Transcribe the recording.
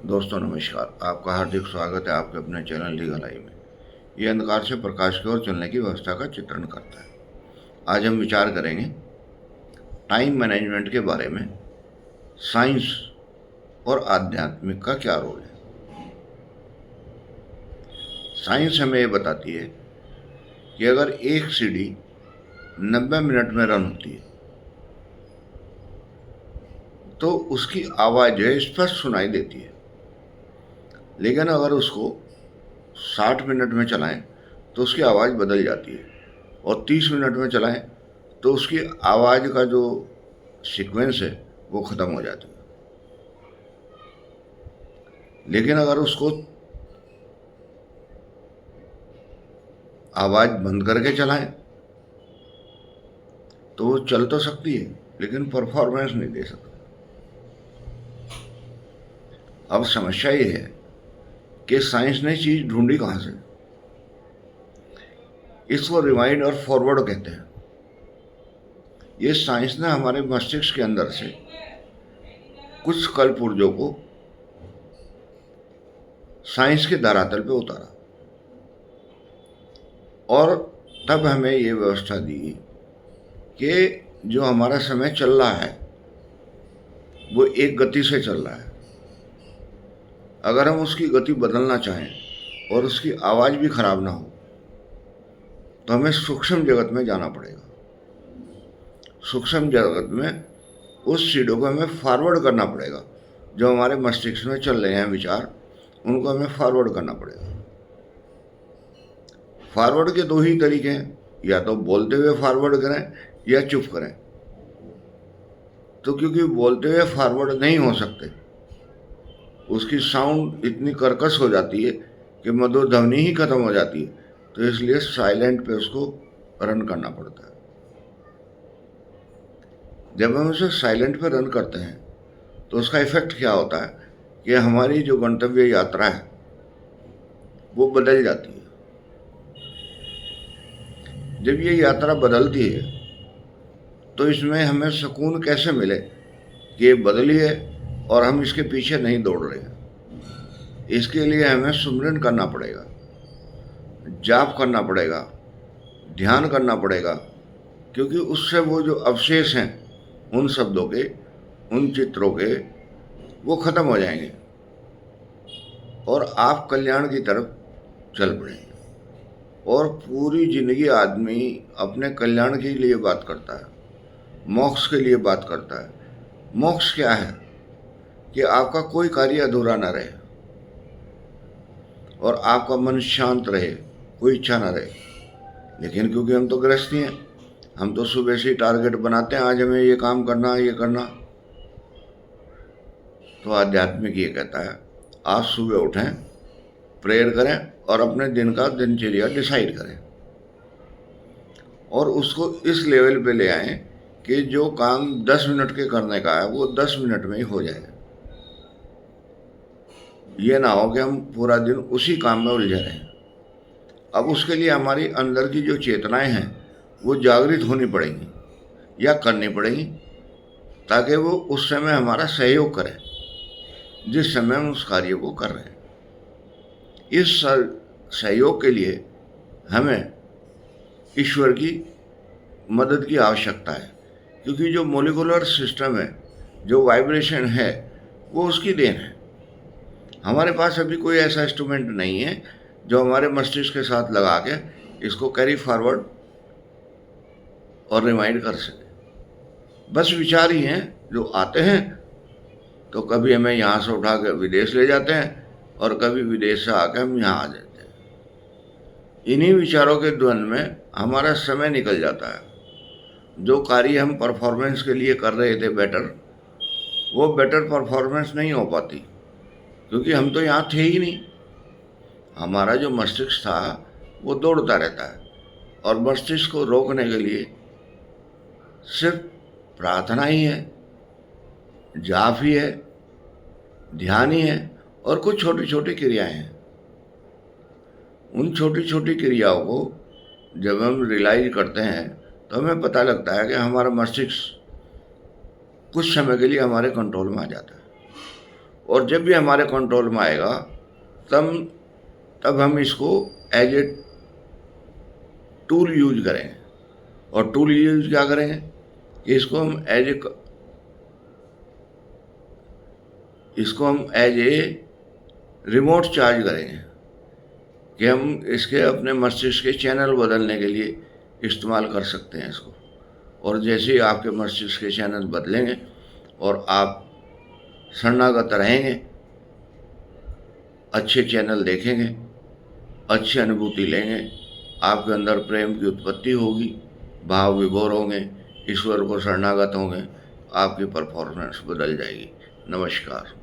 दोस्तों नमस्कार। आपका हार्दिक स्वागत है आपके अपने चैनल लीगल आई में। ये अंधकार से प्रकाश की ओर चलने की व्यवस्था का चित्रण करता है। आज हम विचार करेंगे टाइम मैनेजमेंट के बारे में। साइंस और आध्यात्मिक का क्या रोल है। साइंस हमें ये बताती है कि अगर एक सीढ़ी 90 मिनट में रन होती है तो उसकी आवाज़ स्पष्ट सुनाई देती है, लेकिन अगर उसको 60 मिनट में चलाएं तो उसकी आवाज़ बदल जाती है, और 30 मिनट में चलाएं तो उसकी आवाज़ का जो सीक्वेंस है वो ख़त्म हो जाती है। लेकिन अगर उसको आवाज़ बंद करके चलाएं तो वो चल तो सकती है लेकिन परफॉर्मेंस नहीं दे सकती। अब समस्या ये है कि साइंस ने चीज़ ढूंढी कहाँ से। इसको रिवाइंड और फॉरवर्ड कहते हैं। ये साइंस ने हमारे मस्तिष्क के अंदर से कुछ कल्पुर्जों को साइंस के धरातल पे उतारा और तब हमें ये व्यवस्था दी कि जो हमारा समय चल रहा है वो एक गति से चल रहा है। अगर हम उसकी गति बदलना चाहें और उसकी आवाज़ भी खराब ना हो तो हमें सूक्ष्म जगत में जाना पड़ेगा। सूक्ष्म जगत में उस सीढ़ियों को हमें फॉरवर्ड करना पड़ेगा। जो हमारे मस्तिष्क में चल रहे हैं विचार, उनको हमें फॉरवर्ड करना पड़ेगा। फॉरवर्ड के दो ही तरीके हैं, या तो बोलते हुए फॉरवर्ड करें या चुप करें। तो क्योंकि बोलते हुए फॉरवर्ड नहीं हो सकते, उसकी साउंड इतनी कर्कश हो जाती है कि मधुर ध्वनि ही खत्म हो जाती है, तो इसलिए साइलेंट पे उसको रन करना पड़ता है। जब हम उसे साइलेंट पे रन करते हैं तो उसका इफेक्ट क्या होता है कि हमारी जो गंतव्य यात्रा है वो बदल जाती है। जब ये यात्रा बदलती है तो इसमें हमें सुकून कैसे मिले कि ये बदली है और हम इसके पीछे नहीं दौड़ रहे हैं। इसके लिए हमें सुमिरन करना पड़ेगा, जाप करना पड़ेगा, ध्यान करना पड़ेगा, क्योंकि उससे वो जो अवशेष हैं उन शब्दों के, उन चित्रों के, वो खत्म हो जाएंगे और आप कल्याण की तरफ चल पड़ेंगे। और पूरी जिंदगी आदमी अपने कल्याण के लिए बात करता है, मोक्ष के लिए बात करता है। मोक्ष क्या है कि आपका कोई कार्य अधूरा ना रहे और आपका मन शांत रहे, कोई इच्छा ना रहे। लेकिन क्योंकि हम तो गृहस्थी हैं, हम तो सुबह से टारगेट बनाते हैं, आज हमें ये काम करना, ये करना। तो आध्यात्मिक ये कहता है आप सुबह उठें, प्रेयर करें और अपने दिन का दिनचर्या डिसाइड करें और उसको इस लेवल पे ले आएं कि जो काम 10 मिनट के करने का है वो 10 मिनट में ही हो जाए। ये ना हो कि हम पूरा दिन उसी काम में उलझे रहें। अब उसके लिए हमारी अंदर की जो चेतनाएं हैं वो जागृत होनी पड़ेंगी या करनी पड़ेंगी, ताकि वो उस समय हमारा सहयोग करें जिस समय हम उस कार्य को कर रहे हैं। इस सहयोग के लिए हमें ईश्वर की मदद की आवश्यकता है, क्योंकि जो मोलिकुलर सिस्टम है, जो वाइब्रेशन है, वो उसकी देन है। हमारे पास अभी कोई ऐसा इंस्ट्रूमेंट नहीं है जो हमारे मस्तिष्क के साथ लगा के इसको कैरी फॉरवर्ड और रिमाइंड कर सके। बस विचार ही हैं जो आते हैं, तो कभी हमें यहाँ से उठा कर विदेश ले जाते हैं और कभी विदेश से आकर हम यहाँ आ जाते हैं। इन्हीं विचारों के द्वंद्व में हमारा समय निकल जाता है। जो कार्य हम परफॉर्मेंस के लिए कर रहे थे बेटर, वो बेटर परफॉर्मेंस नहीं हो पाती, क्योंकि हम तो यहाँ थे ही नहीं। हमारा जो मस्तिष्क था वो दौड़ता रहता है, और मस्तिष्क को रोकने के लिए सिर्फ प्रार्थना ही है, जाप ही है, ध्यान ही है और कुछ छोटी छोटी क्रियाएं हैं। उन छोटी छोटी क्रियाओं को जब हम रियलाइज करते हैं तो हमें पता लगता है कि हमारा मस्तिष्क कुछ समय के लिए हमारे कंट्रोल में आ जाता है और जब भी हमारे कंट्रोल में आएगा तब हम इसको एज ए टूल यूज करेंगे। और टूल यूज क्या करेंगे कि इसको हम एज ए रिमोट चार्ज करेंगे कि हम इसके अपने मस्तिष्क के चैनल बदलने के लिए इस्तेमाल कर सकते हैं इसको। और जैसे ही आपके मस्तिष्क के चैनल बदलेंगे और आप शरणागत रहेंगे, अच्छे चैनल देखेंगे, अच्छी अनुभूति लेंगे, आपके अंदर प्रेम की उत्पत्ति होगी, भाव विभोर होंगे, ईश्वर को शरणागत होंगे, आपकी परफॉर्मेंस बदल जाएगी। नमस्कार।